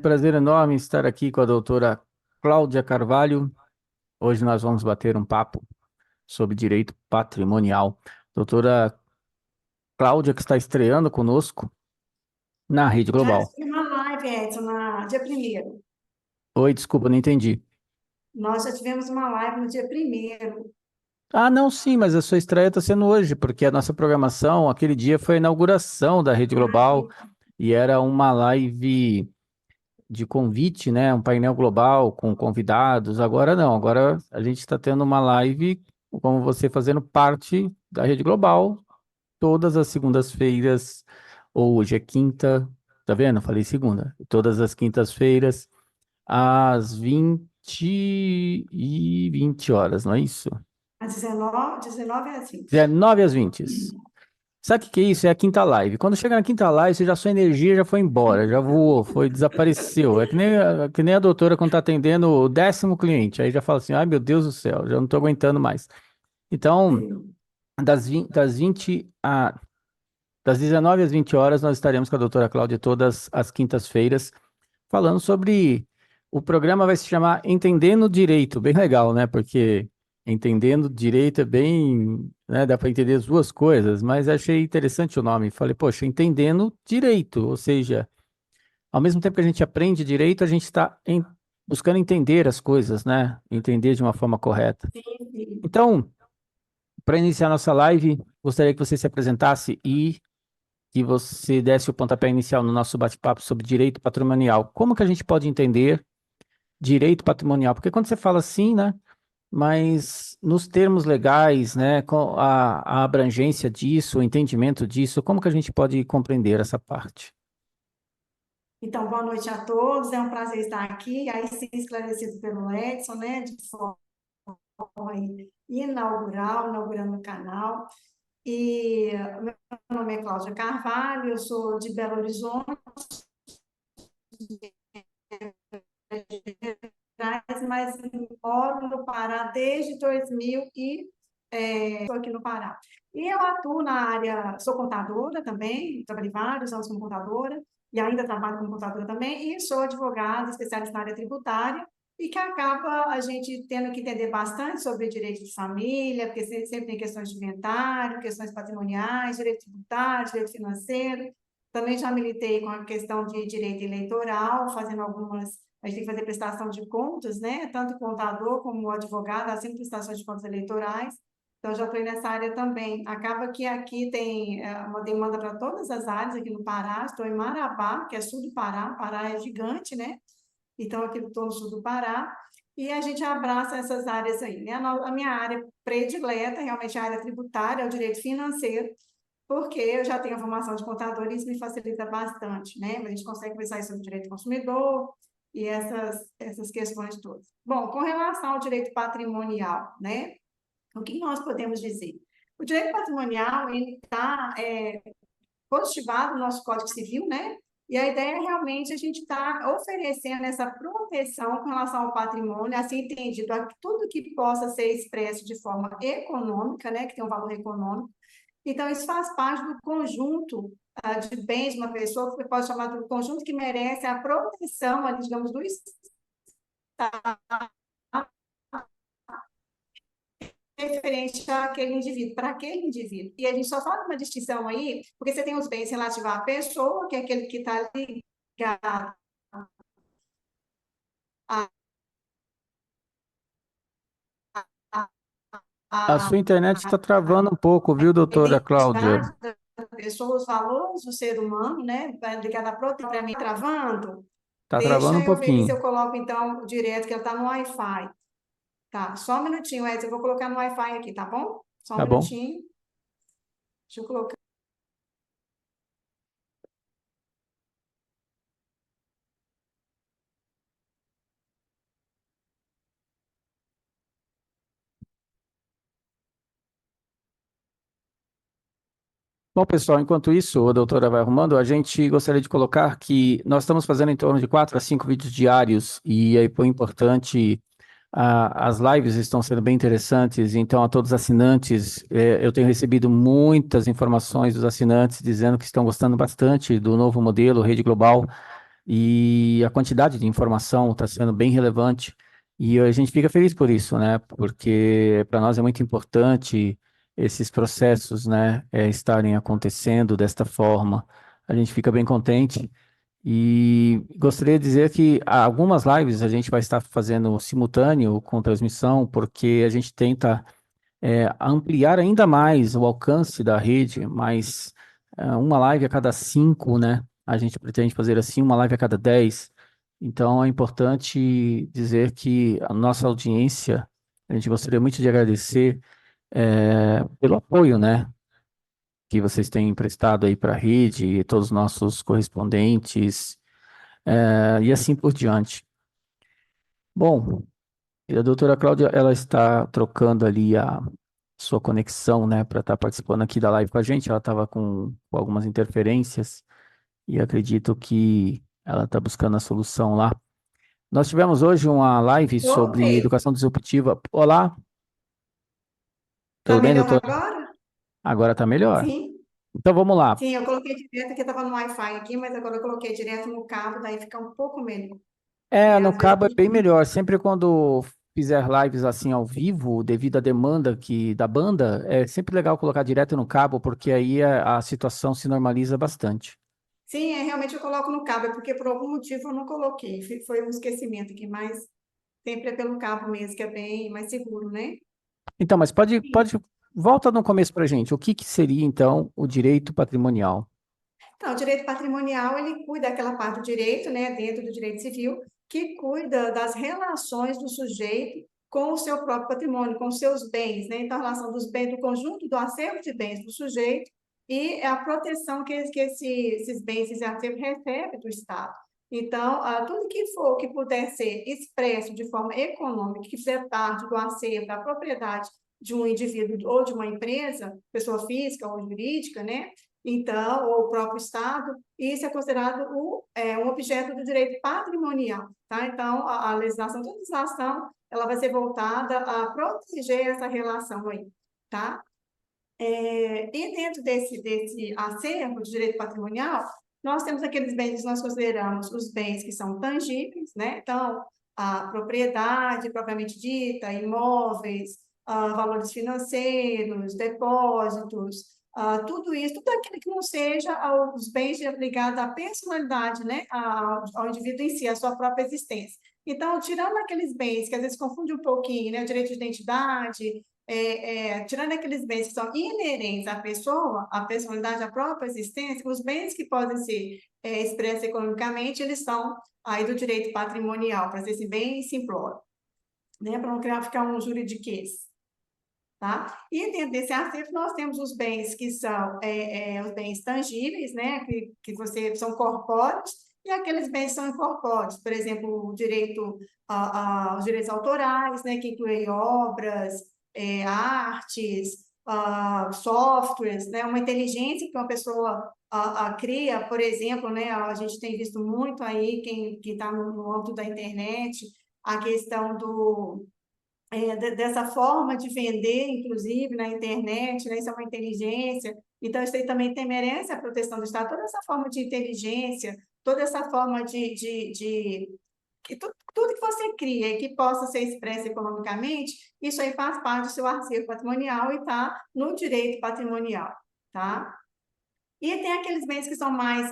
prazer enorme estar aqui com a doutora Cláudia Carvalho. Hoje nós vamos bater um papo sobre direito patrimonial. Doutora Cláudia, que está estreando conosco na Rede Já Global. tive uma live, Edson, na dia primeiro. Oi, desculpa, não entendi. Nós já tivemos uma live no dia primeiro. Ah, não, sim, mas a sua estreia está sendo hoje, porque a nossa programação, aquele dia foi a inauguração da Rede Ah, Global e era uma live de convite, né? Um painel global com convidados. Agora não, agora a gente está tendo uma live como você fazendo parte da Rede Global todas as segundas-feiras, ou hoje é quinta, tá vendo? Falei segunda. Todas as quintas-feiras, às 20 horas, não é isso? às 19 às 20. 19 às 20. Sabe o que que é isso? É a quinta live. Quando chega na quinta live, você já, sua energia já foi embora, já voou, foi, desapareceu. É que nem a doutora quando está atendendo o 10º cliente. Aí já fala assim, ai meu Deus do céu, já não estou aguentando mais. Então, das 19 às 20 horas, nós estaremos com a doutora Cláudia todas as quintas-feiras, falando sobre. O programa vai se chamar Entendendo Direito, bem legal, né? Porque entendendo direito é bem, né? Dá para entender as duas coisas, mas achei interessante o nome. Falei, poxa, entendendo direito, ou seja, ao mesmo tempo que a gente aprende direito, a gente está buscando entender as coisas, né? Entender de uma forma correta. Sim. Então, para iniciar nossa live, gostaria que você se apresentasse e que você desse o pontapé inicial no nosso bate-papo sobre direito patrimonial. Como que a gente pode entender direito patrimonial? Porque quando você fala assim, né? Mas nos termos legais, né? Com a abrangência disso, o entendimento disso, como que a gente pode compreender essa parte? Então, boa noite a todos. É um prazer estar aqui. Aí sim, esclarecido pelo Edson, né? De forma aí inaugural, inaugurando o canal. E meu nome é Cláudia Carvalho, eu sou de Belo Horizonte, mas moro no Pará desde 2000 e estou aqui no Pará. E eu atuo na área, sou contadora também, trabalhei vários anos como contadora, e ainda trabalho como contadora também, e sou advogada, especialista na área tributária, e que acaba a gente tendo que entender bastante sobre direito de família, porque sempre tem questões de inventário, questões patrimoniais, direito tributário, direito financeiro. Também já militei com a questão de direito eleitoral, fazendo algumas. A gente tem que fazer prestação de contas, né? Tanto o contador como o advogado, assim, prestações de contas eleitorais. Então, já estou nessa área também. Acaba que aqui tem uma demanda para todas as áreas, aqui no Pará. Estou em Marabá, que é sul do Pará. Pará é gigante, né? Então, aqui estou no sul do Pará. E a gente abraça essas áreas aí, né? A minha área predileta, realmente, é a área tributária, é o direito financeiro, porque eu já tenho a formação de contador e isso me facilita bastante, né? A gente consegue pensar sobre o direito do consumidor e essas questões todas. Bom, com relação ao direito patrimonial, né? O que nós podemos dizer? O direito patrimonial, ele está positivado no nosso Código Civil, né? E a ideia é realmente a gente estar oferecendo essa proteção com relação ao patrimônio, assim entendido, a tudo que possa ser expresso de forma econômica, né, que tem um valor econômico. Então, isso faz parte do conjunto de bens de uma pessoa, que você pode chamar do conjunto que merece a proteção, digamos, do Estado referente àquele indivíduo, para aquele indivíduo. E a gente só fala uma distinção aí, porque você tem os bens relativos à pessoa, que é aquele que está ligado a, a, A sua internet está a travando um pouco, viu, doutora Cláudia? identidade da pessoa, os valores do ser humano, né, ligado à proteção, travando. Está travando Deixa um eu ver se pouquinho. eu coloco, então, direto, que ela está no Wi-Fi. Tá, só um minutinho, Edson, eu vou colocar no Wi-Fi aqui, tá bom? Só um Tá bom? minutinho. Deixa eu colocar. Bom, pessoal, enquanto isso, a doutora vai arrumando, a gente gostaria de colocar que nós estamos fazendo em torno de 4 a 5 vídeos diários e aí foi importante, as lives estão sendo bem interessantes, então a todos os assinantes, eu tenho recebido muitas informações dos assinantes dizendo que estão gostando bastante do novo modelo Rede Global, e a quantidade de informação está sendo bem relevante, e a gente fica feliz por isso, né? Porque para nós é muito importante esses processos, né, estarem acontecendo desta forma. A gente fica bem contente. E gostaria de dizer que algumas lives a gente vai estar fazendo simultâneo com transmissão, porque a gente tenta ampliar ainda mais o alcance da rede, mas uma live a cada 5, né? A gente pretende fazer assim, uma live a cada 10. Então é importante dizer que a nossa audiência, a gente gostaria muito de agradecer pelo apoio, né? Que vocês têm prestado aí para a rede, e todos os nossos correspondentes, e assim por diante. Bom, e a doutora Cláudia, ela está trocando ali a sua conexão, né, para estar participando aqui da live com a gente. Ela estava com algumas interferências e acredito que ela está buscando a solução lá. Nós tivemos hoje uma live sobre Voltei. educação disruptiva. Olá, Tá tudo bem, melhor doutora? agora? Agora está melhor. Sim. Então vamos lá. Sim, eu coloquei direto, que estava no Wi-Fi aqui, mas agora eu coloquei direto no cabo, daí fica um pouco melhor. No Às vezes. cabo é bem melhor. Sempre quando fizer lives assim ao vivo, devido à demanda da banda, é sempre legal colocar direto no cabo, porque aí a situação se normaliza bastante. Sim, realmente eu coloco no cabo, é porque por algum motivo eu não coloquei. Foi um esquecimento aqui, mas sempre é pelo cabo mesmo, que é bem mais seguro, né? Então, mas volta no começo para gente. O que que seria, então, o direito patrimonial? Então, o direito patrimonial, ele cuida daquela parte do direito, né, dentro do direito civil, que cuida das relações do sujeito com o seu próprio patrimônio, com os seus bens, né? Então, a relação dos bens, do conjunto do acervo de bens do sujeito e a proteção que esses bens, esses acervos recebem do Estado. Então, tudo que for, que puder ser expresso de forma econômica, que fizer parte do acervo, da propriedade de um indivíduo ou de uma empresa, pessoa física ou jurídica, né? Então, ou o próprio Estado, isso é considerado um objeto do direito patrimonial, tá? Então, a legislação de legislação, ela vai ser voltada a proteger essa relação aí, tá? E dentro desse acervo de direito patrimonial, nós temos aqueles bens que nós consideramos os bens que são tangíveis, né? Então, a propriedade propriamente dita, imóveis, valores financeiros, depósitos, tudo isso, tudo aquilo que não seja os bens ligados à personalidade, né? Ao indivíduo em si, à sua própria existência. Então, tirando aqueles bens que às vezes confunde um pouquinho, né? O direito de identidade, tirando aqueles bens que são inerentes à pessoa, à personalidade, à própria existência, os bens que podem ser expressos economicamente, eles são aí do direito patrimonial, para ser assim, bem simplório, né? Para não ficar um juridiquês. Tá? E dentro desse acervo nós temos os bens que são os bens tangíveis, né? São corpóreos, e aqueles bens que são incorpóreos, por exemplo, os direitos autorais, né? Que incluem obras, artes, softwares, né? Uma inteligência que uma pessoa cria, por exemplo, né? A gente tem visto muito aí, quem está no âmbito da internet, a questão dessa forma de vender, inclusive, na internet, né? Isso é uma inteligência. Então, isso aí também merece a proteção do Estado. Toda essa forma de inteligência, toda essa forma que tudo que você cria e que possa ser expresso economicamente, isso aí faz parte do seu acervo patrimonial e está no direito patrimonial, tá? E tem aqueles bens que são mais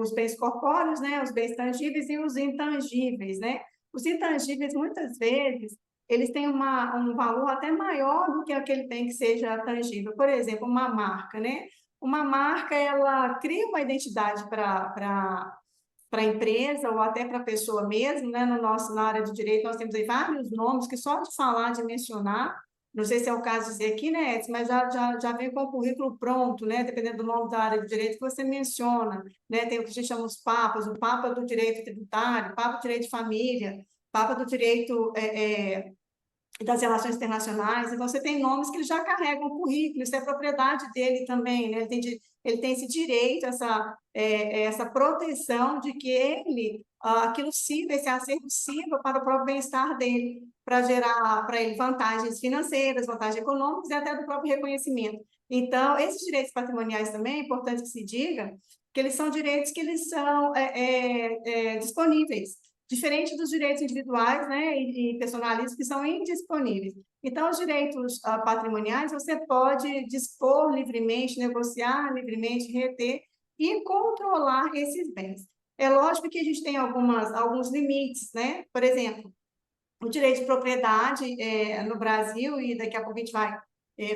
os bens corpóreos, né? Os bens tangíveis e os intangíveis, né? Os intangíveis, muitas vezes, eles têm um valor até maior do que aquele bem que seja tangível. Por exemplo, uma marca, né? Uma marca, ela cria uma identidade para a empresa ou até para a pessoa mesmo, né? Na área de direito, nós temos aí vários nomes que só de falar, de mencionar, não sei se é o caso de dizer aqui, né, Edson, mas já vem com o currículo pronto, né, dependendo do nome da área de direito que você menciona, né, tem o que a gente chama os papas, o Papa do Direito Tributário, o Papa do Direito de Família, Papa do Direito das Relações Internacionais, então você tem nomes que ele já carregam o currículo, isso é propriedade dele também, né, ele tem esse direito, essa proteção de que aquilo sirva, esse acervo sirva para o próprio bem-estar dele, para gerar para ele vantagens financeiras, vantagens econômicas e até do próprio reconhecimento. Então, esses direitos patrimoniais também, é importante que se diga que eles são direitos que eles são disponíveis, diferente dos direitos individuais, né, e personalistas que são indisponíveis. Então, os direitos patrimoniais você pode dispor livremente, negociar livremente, reter e controlar esses bens. É lógico que a gente tem alguns limites, né? Por exemplo, o direito de propriedade no Brasil, e daqui a pouco a gente vai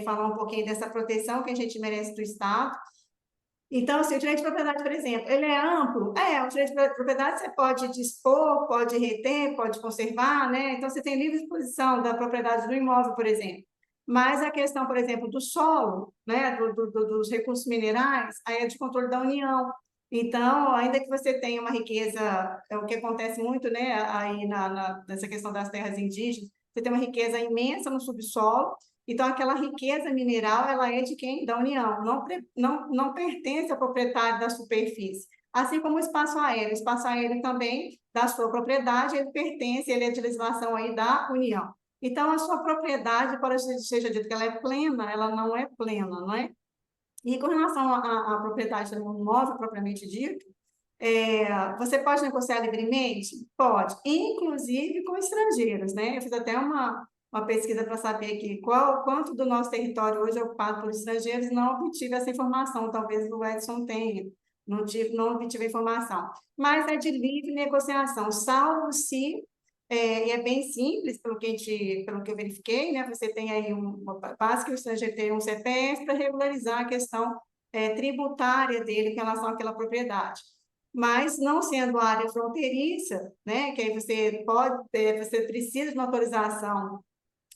falar um pouquinho dessa proteção que a gente merece do Estado. Então, assim, o direito de propriedade, por exemplo, ele é amplo? O direito de propriedade você pode dispor, pode reter, pode conservar, né? Então, você tem livre disposição da propriedade do imóvel, por exemplo. Mas a questão, por exemplo, do solo, né, dos recursos minerais, aí é de controle da União. Então, ainda que você tenha uma riqueza, é o que acontece muito, né, aí nessa questão das terras indígenas, você tem uma riqueza imensa no subsolo, então aquela riqueza mineral, ela é de quem? Da União, não pertence ao proprietário da superfície. Assim como o espaço aéreo também, da sua propriedade, ele pertence, ele é de legislação aí da União. Então, a sua propriedade, para que seja dito que ela é plena, ela não é plena, não é? E com relação à propriedade do imóvel, propriamente dito, você pode negociar livremente? Pode, inclusive com estrangeiros, né? Eu fiz até uma pesquisa para saber aqui quanto do nosso território hoje é ocupado por estrangeiros, não obtive essa informação, talvez o Edson tenha, não obtive a informação. Mas é de livre negociação, salvo se e é bem simples, pelo que eu verifiquei, né? Você tem aí basta que o estrangeiro tenha um CPF para regularizar a questão tributária dele em relação àquela propriedade. Mas não sendo área fronteiriça, né? Que aí você precisa de uma autorização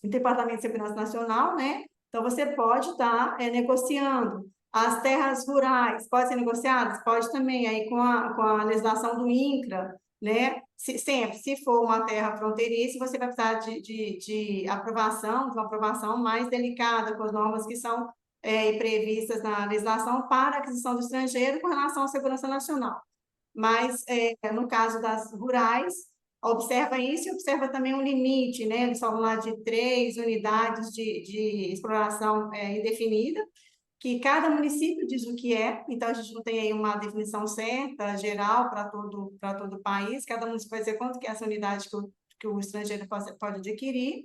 do Departamento de Segurança Nacional, né? Então você pode estar negociando. As terras rurais podem ser negociadas? Pode também, aí com a legislação do INCRA, né? Sempre, se for uma terra fronteiriça, você vai precisar de aprovação, de uma aprovação mais delicada, com as normas que são previstas na legislação para aquisição do estrangeiro com relação à segurança nacional. Mas, no caso das rurais, observa isso e observa também um limite, né? Eles falam lá de 3 unidades de exploração indefinida, que cada município diz o que é, então a gente não tem aí uma definição certa, geral, para todo o país, cada município vai dizer quanto que é essa unidade que o estrangeiro pode adquirir,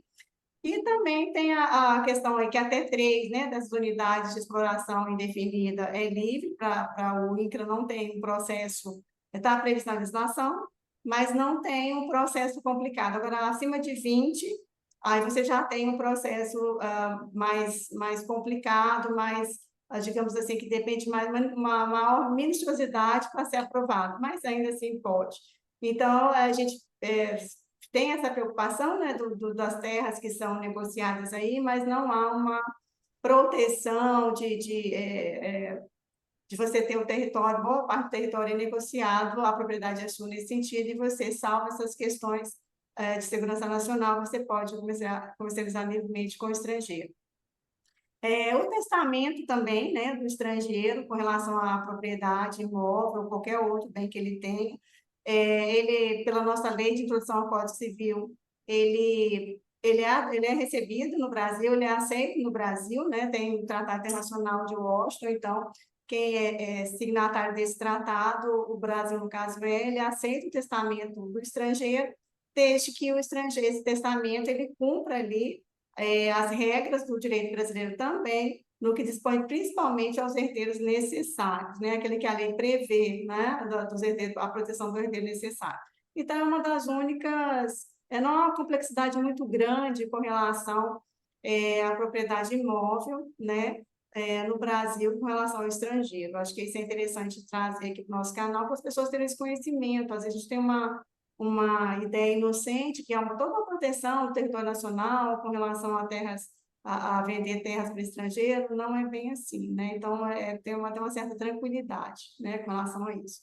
e também tem a questão aí que até 3, né, dessas unidades de exploração indefinida é livre, para o INCRA não tem um processo, está previsto na legislação, mas não tem um processo complicado. Agora, acima de 20, aí você já tem um processo mais complicado, digamos assim, que depende mais uma maior minuciosidade para ser aprovado, mas ainda assim pode. Então, a gente tem essa preocupação, né, das terras que são negociadas aí, mas não há uma proteção de você ter o território, boa parte do território é negociado, a propriedade é sua nesse sentido, e você, salvo essas questões de segurança nacional, você pode comercializar livremente com o estrangeiro. O testamento também, né, do estrangeiro, com relação à propriedade imóvel, qualquer outro bem que ele tenha, ele, pela nossa lei de introdução ao Código Civil, ele é recebido no Brasil, ele é aceito no Brasil, né, tem o Tratado Internacional de Washington, então, quem é signatário desse tratado, o Brasil, no caso, ele aceita o testamento do estrangeiro, desde que o estrangeiro, esse testamento, ele cumpra ali as regras do direito brasileiro também, no que dispõe principalmente aos herdeiros necessários, né? Aquele que a lei prevê, né? Dos herdeiros, a proteção do herdeiro necessário. Então, é uma das únicas, não há uma complexidade muito grande com relação à propriedade imóvel, né? No Brasil, com relação ao estrangeiro. Acho que isso é interessante trazer aqui para o nosso canal, para as pessoas terem esse conhecimento. Às vezes a gente tem uma ideia inocente, que é toda uma proteção do território nacional com relação a vender terras para o estrangeiro, não é bem assim, né? Então, tem uma certa tranquilidade, né, com relação a isso.